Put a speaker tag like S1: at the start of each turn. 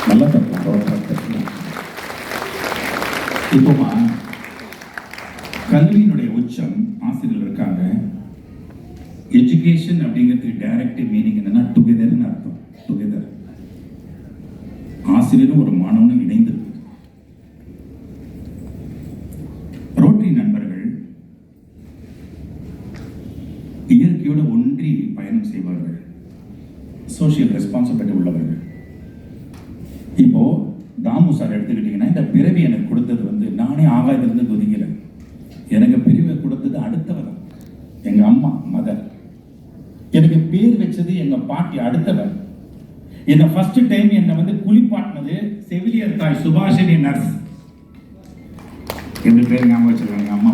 S1: நல்லா தரலாம். இப்போமா கல்வியினுடைய உச்சம் ஆசிரியர்கள் இருக்காங்க. எஜுகேஷன் அப்படிங்கிறதுக்கு டைரக்ட் மீனிங் என்னன்னா டுகெதர்னு அர்த்தம். டுகெதர், ஆசிரியரும் ஒரு மாணவனும் இணைந்து. ரோட்டரி நண்பர்கள் இயற்கையோடு ஒன்றி பயணம் செய்வார்கள், சோசியல் ரெஸ்பான்சிபிலிட்டி உள்ளவர்கள். இப்போ தாமு சார் எடுத்துக்கிட்டீங்கன்னா, இந்த பிறவி எனக்கு கொடுத்தது வந்து நானே ஆகாயத்திலிருந்து குதிக்கிறேன். எனக்கு பிரிவை கொடுத்தது அடுத்தவர், எங்க அம்மா மதர். எனக்கு பேர் வச்சது எங்க பாட்டி அடுத்தவர். என்ன ஃபர்ஸ்ட் டைம் என்னை வந்து குளிப்பாட்டினது செவிலியர் தாய் சுபாஷினி நர்ஸ். எங்க பேர் ஞாபகம் வச்சிருக்காங்க, அம்மா